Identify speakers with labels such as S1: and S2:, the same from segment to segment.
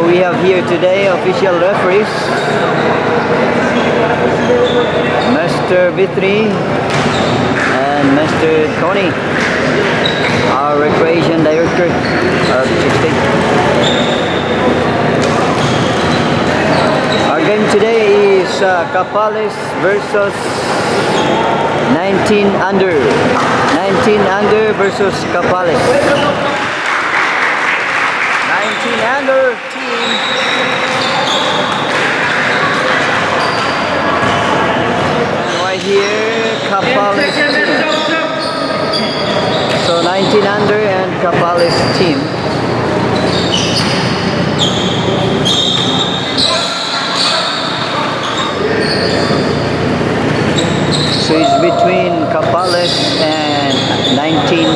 S1: we have here today official referees, Mr. Vitri and Mr. Tony, our recreation director of Chipstick. Our game today is Capales versus 19 under. 19 under versus Capales. 19 under team. And right here, Capales team. So 19 under and Capales team. So it's between Capales and 19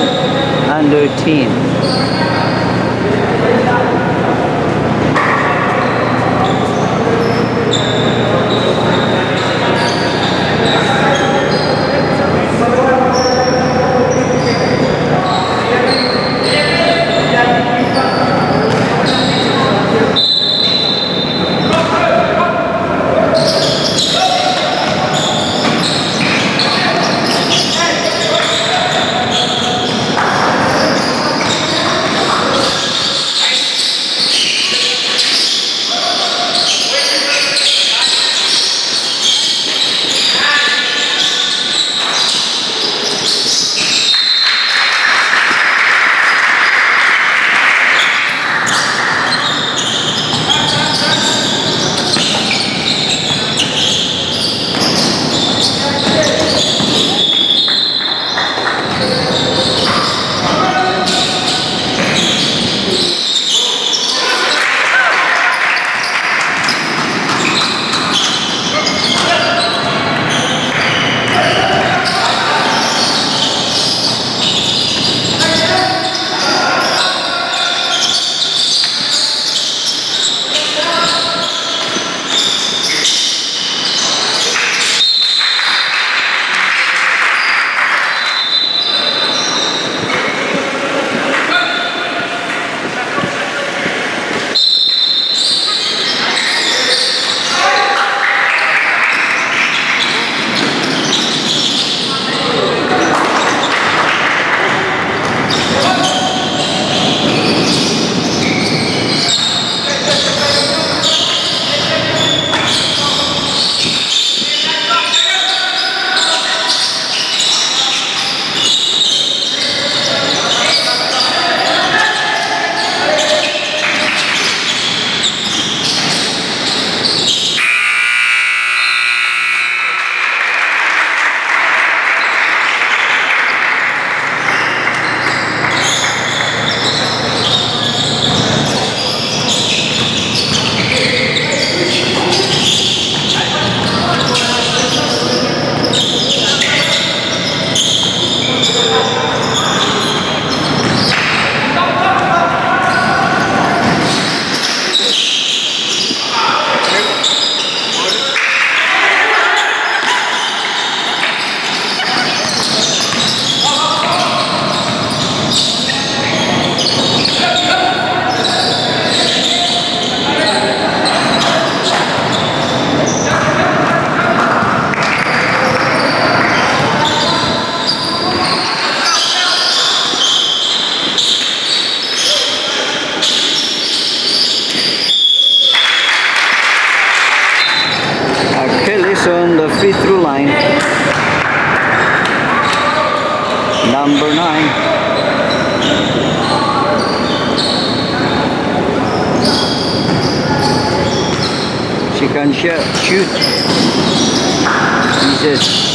S1: under team. On the free throw line, number 9. She can shoot. Jesus.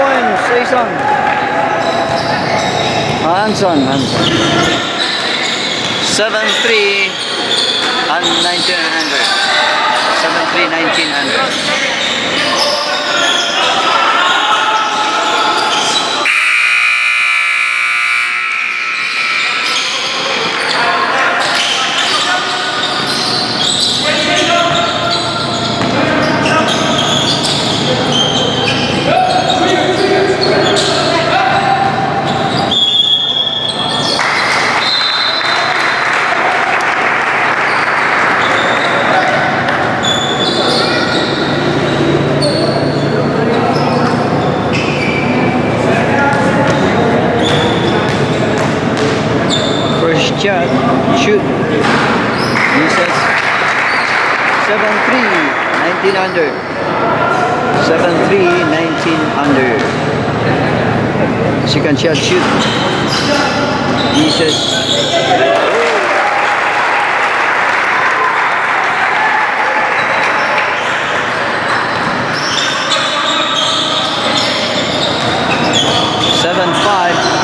S1: points, Jason. Hanson. 7-3 and 1900. 7-3, 1900. Shot, shoot. Misses. 7-3, 19 under. 7-3, 19 under. Second shot, shoot. Misses. 7-5.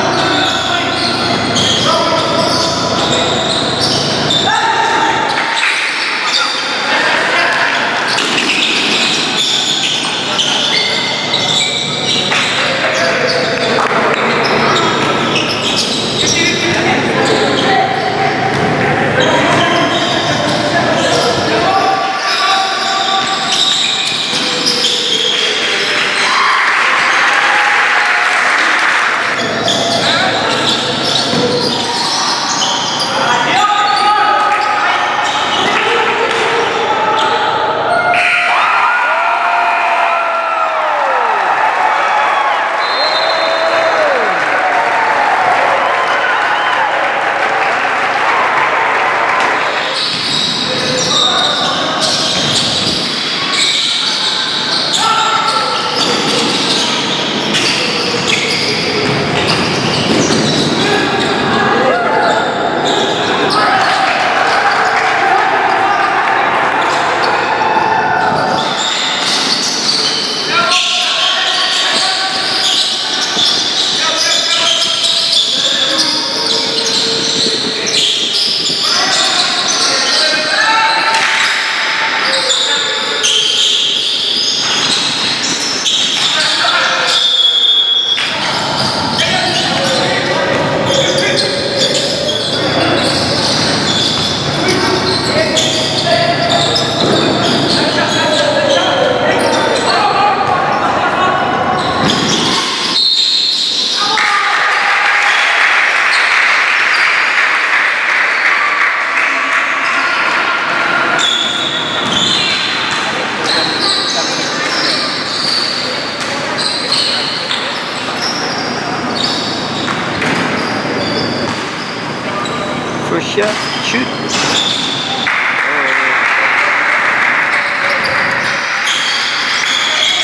S1: First shot, shoot.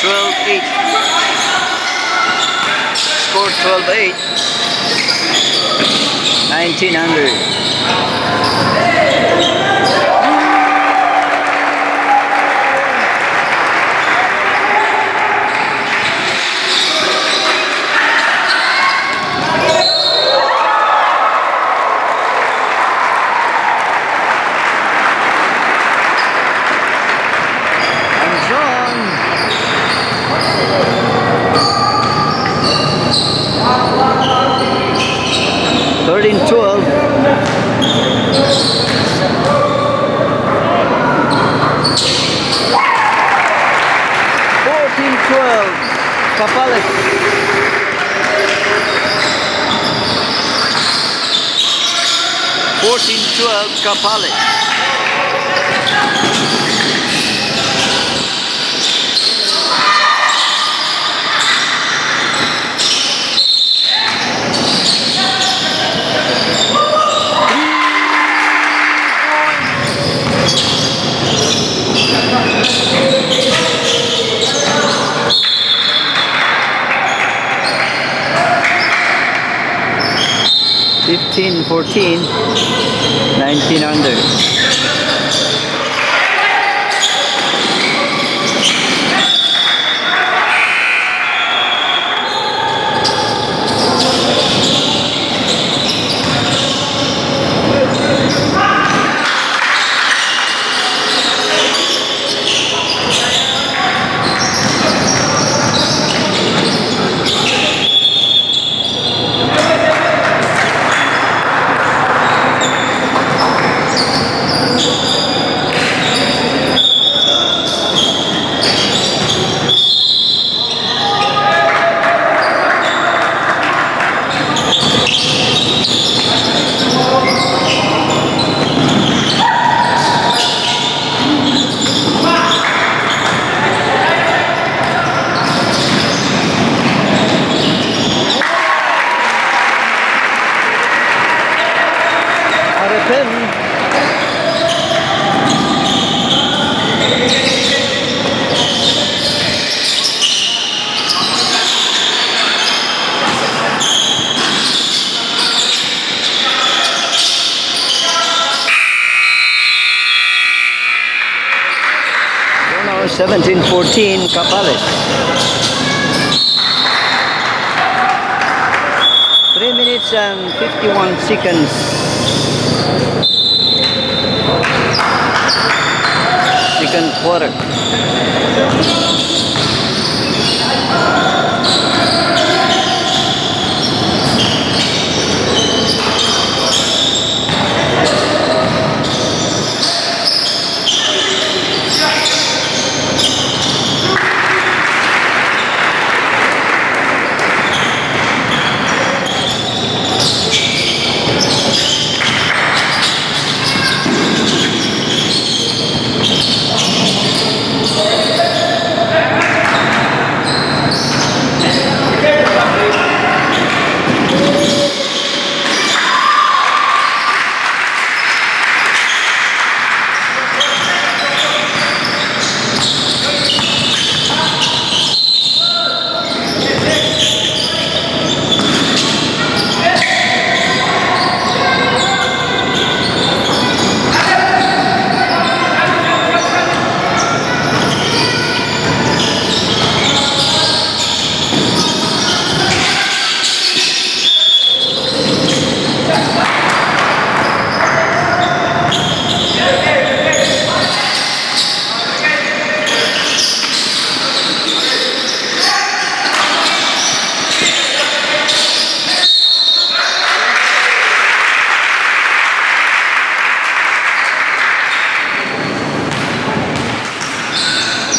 S1: 12-8. Score 12-8. 19 under. Thirteen 12. 14-12. Capales. 14-12. Capales. Fifteen, 14, 19 under. 17-14, Capales. 3 minutes and 51 seconds. Second quarter.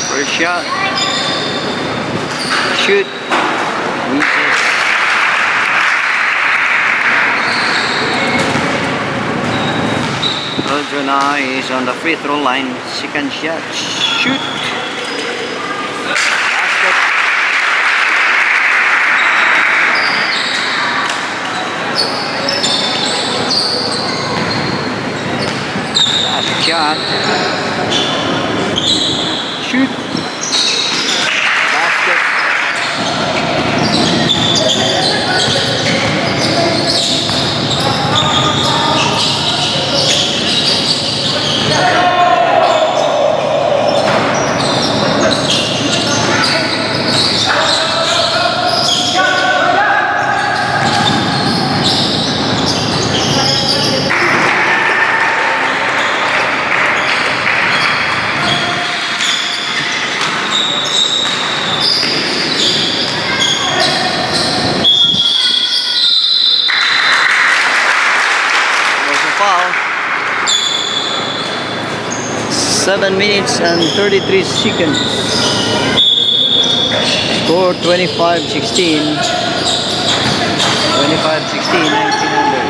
S1: First shot. Shoot. Misses. Aljona is on the free throw line. Second shot. Shoot. Basket. Last shot. Shoot. Basket. Foul. 7 minutes and 33 seconds. Score 25-16. 25-16, 19 under.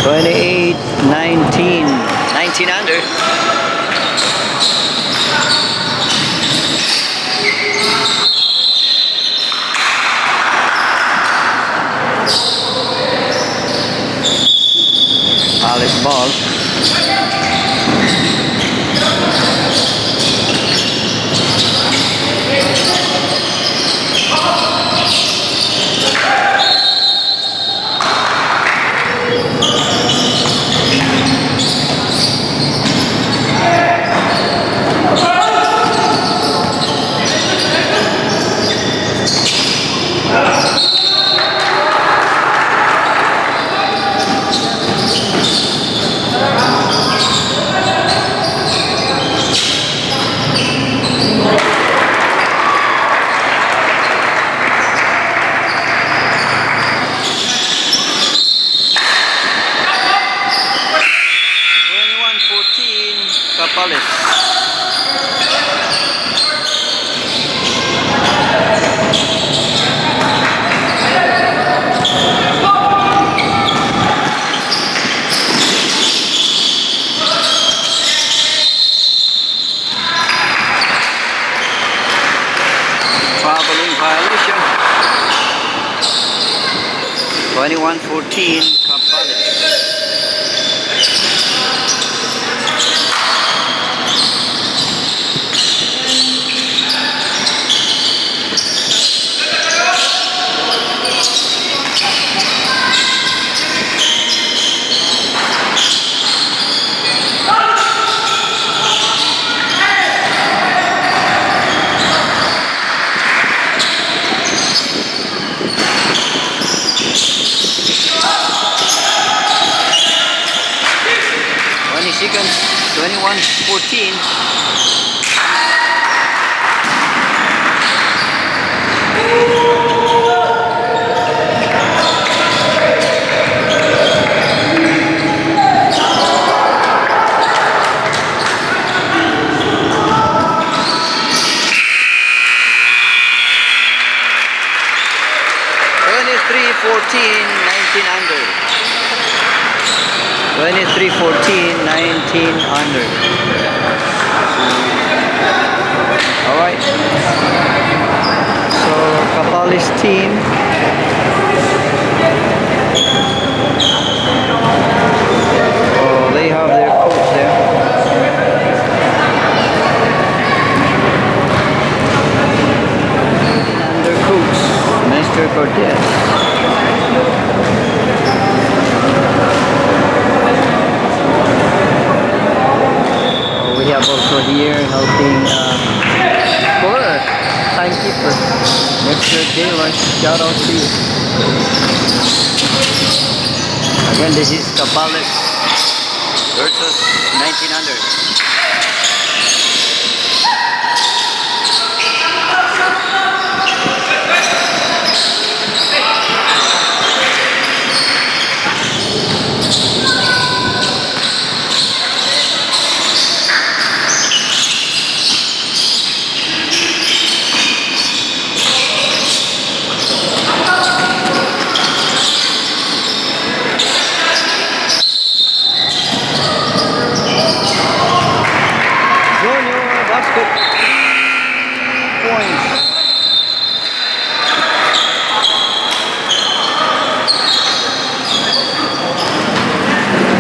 S1: Twenty-eight, 19 under. Alice ball. Capales. 21-14, Campales. 20 seconds, 21-14. Three 14, 19 under. 23-14, 19 under. Alright. So Campales team they have their coach there. And their coach, Mr. Cortez. We have also here helping scorer, timekeeper, Mr. Taylor. Shout out to you. Again, this is Campales versus 19 under.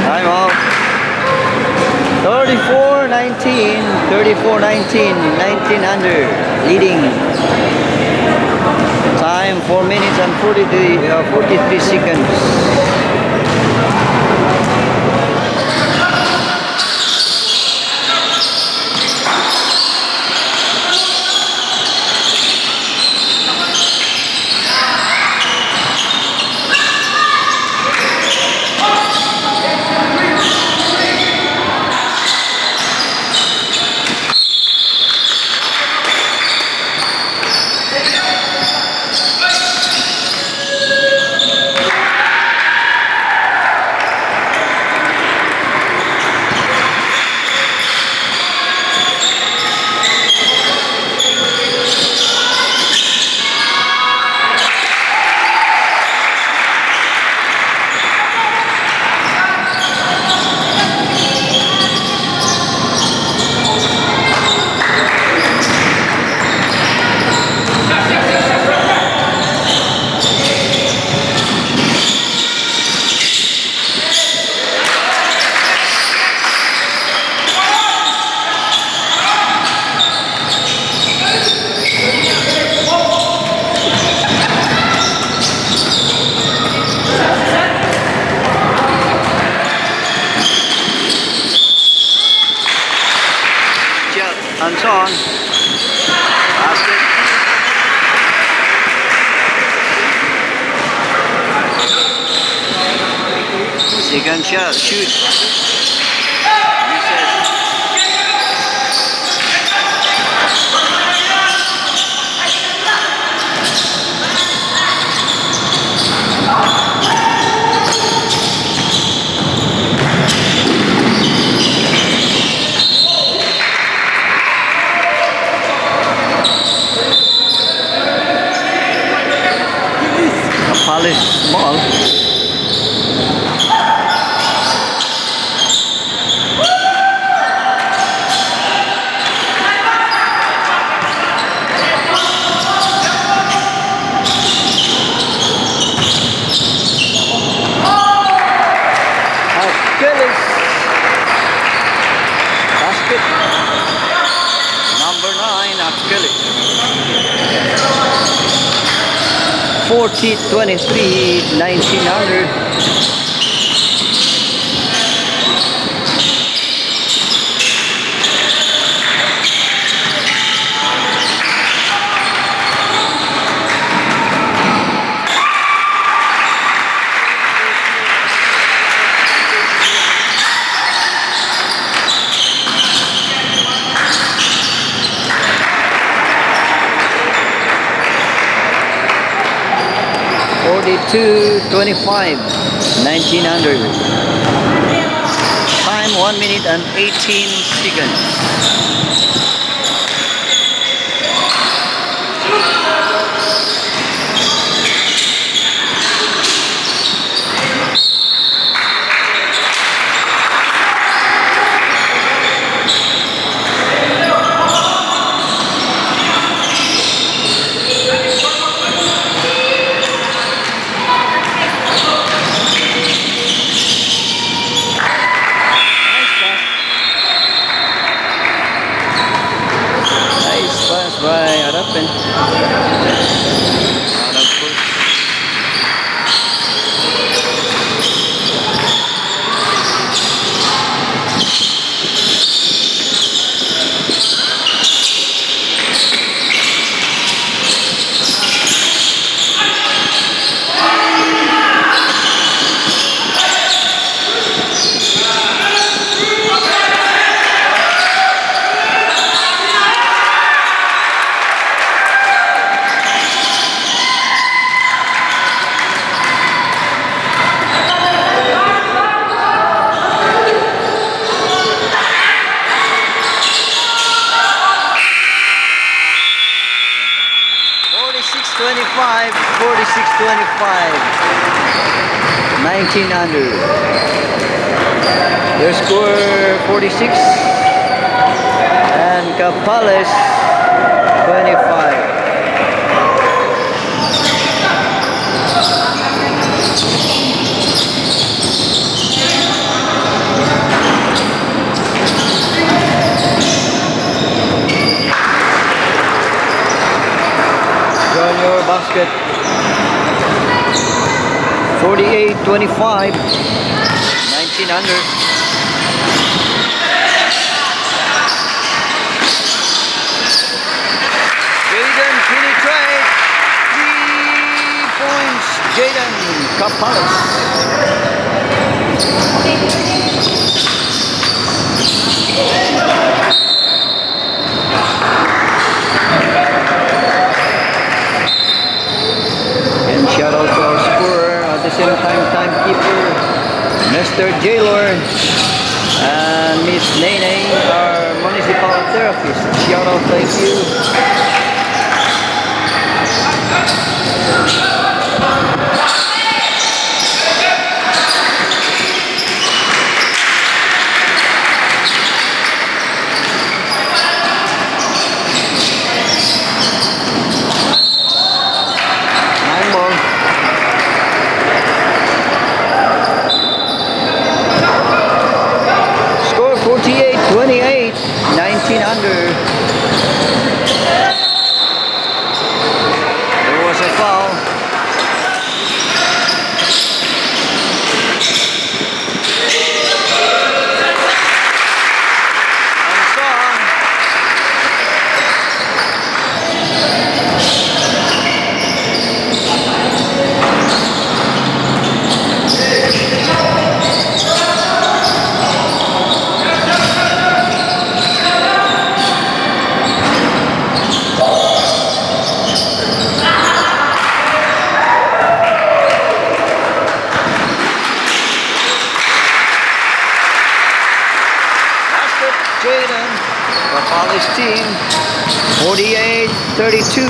S1: Time out. 34-19, 34-19, 19 under, leading. Time 4 minutes and 43 seconds. Hands on. Basket. Second shot. Shoot. Misses. Campales ball. 40-23, 1900. 42-25, 1900. Time 1 minute and 18 seconds. By Harapan. Twenty-five, 46-25, 1900. Their score 46 and Capales 25. Junior basket 48-25, 1900. Jaden penetrate 3 points. Jaden Capales. And shout out to our scorer, at the same time timekeeper, Mr. Jailor, and Miss Nene, our municipal therapist. Shout out, thank you. Score 48-28, 1900. There was a foul. Jaden, Capales team, 48-32.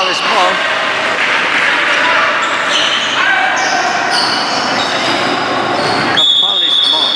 S1: Capales ball. Capales ball.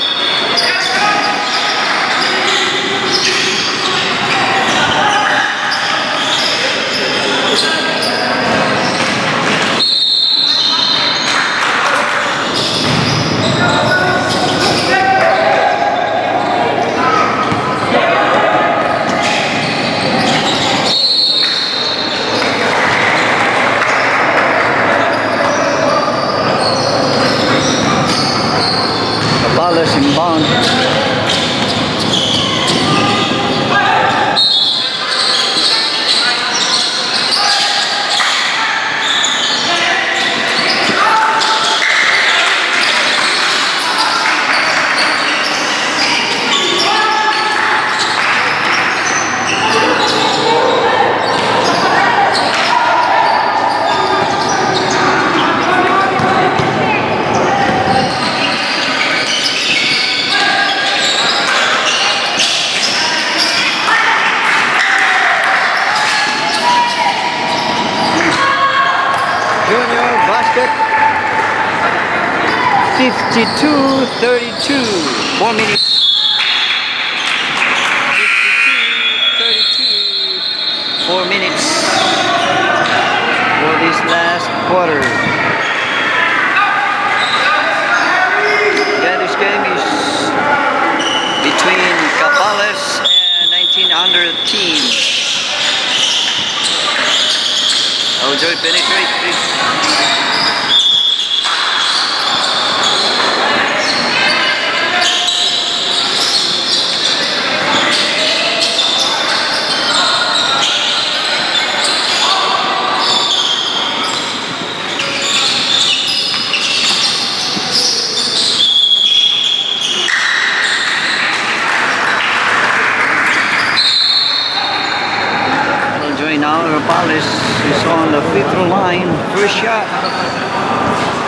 S1: Capales inbound. Junior basket. 52-32. 4 minutes. 52-32. 4 minutes for this last quarter. Yeah, this game is between Capales and 1900 team. Joy penetrate this. Now Rapales is on the free throw line. First shot.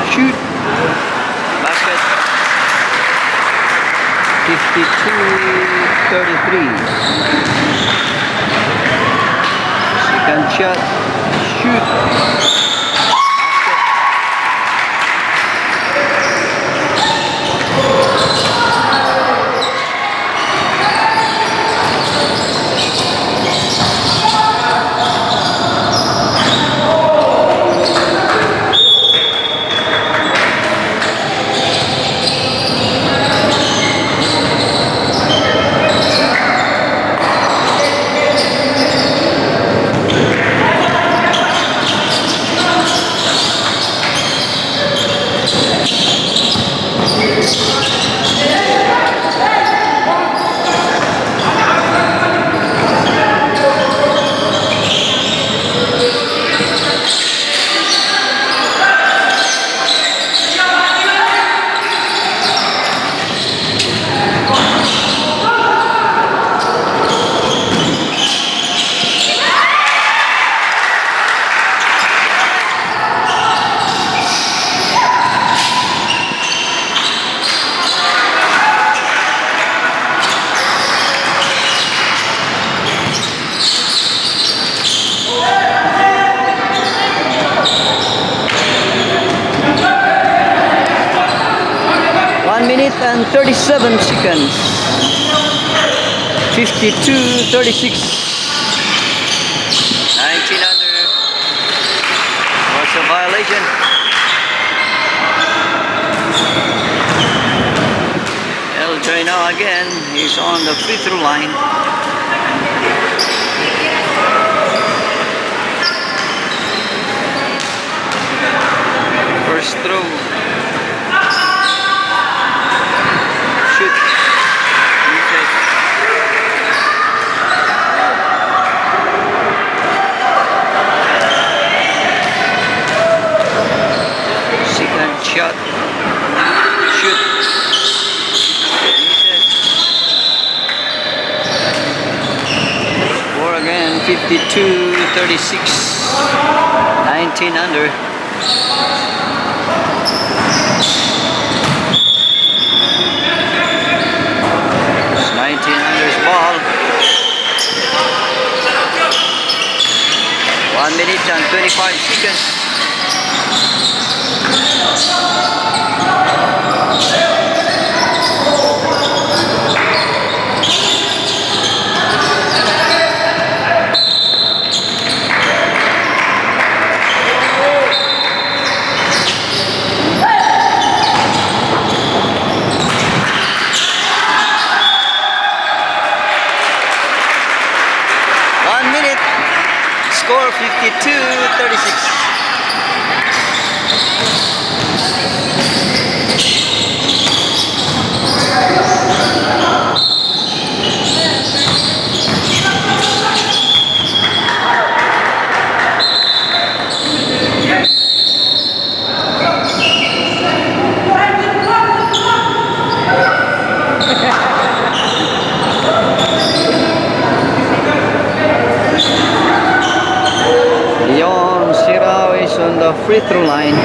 S1: Shoot. Basket. 52-33. Second shot. Shoot. And 37 seconds. 52-36. 19 under. What's a violation? El Traino again. He's on the free throw line. First throw. Shot. Shoot. Misses. Score again. 52-36. 19 under. It's 19 under's ball. 1 minute and 25 seconds. Score 52-36. Leon Sirao is on the free throw line.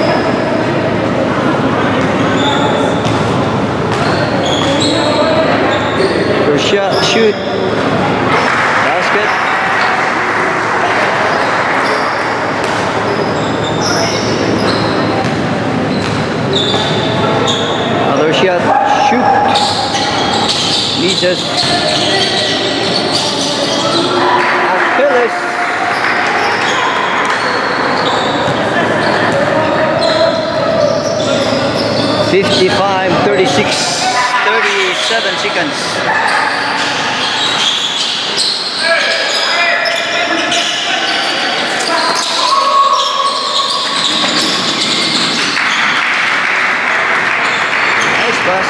S1: First shot, shoot, basket. Another shot, shoot, misses. Achilles. 55, 36, 37 seconds. Nice pass.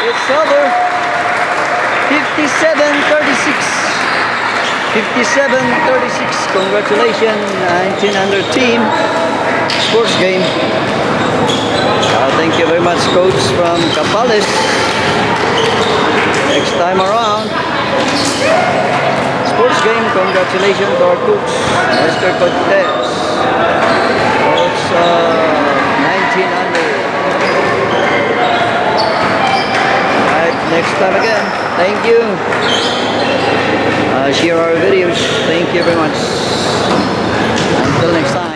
S1: It's over. 57-36. 57-36. Congratulations, 1900 team. Sports game. Thank you very much, coach from Capales. Next time around. Sports game. Congratulations to our coach, Mr. Cortez. Coach 1900. Next time again. Thank you. Share our videos. Thank you very much. Until next time.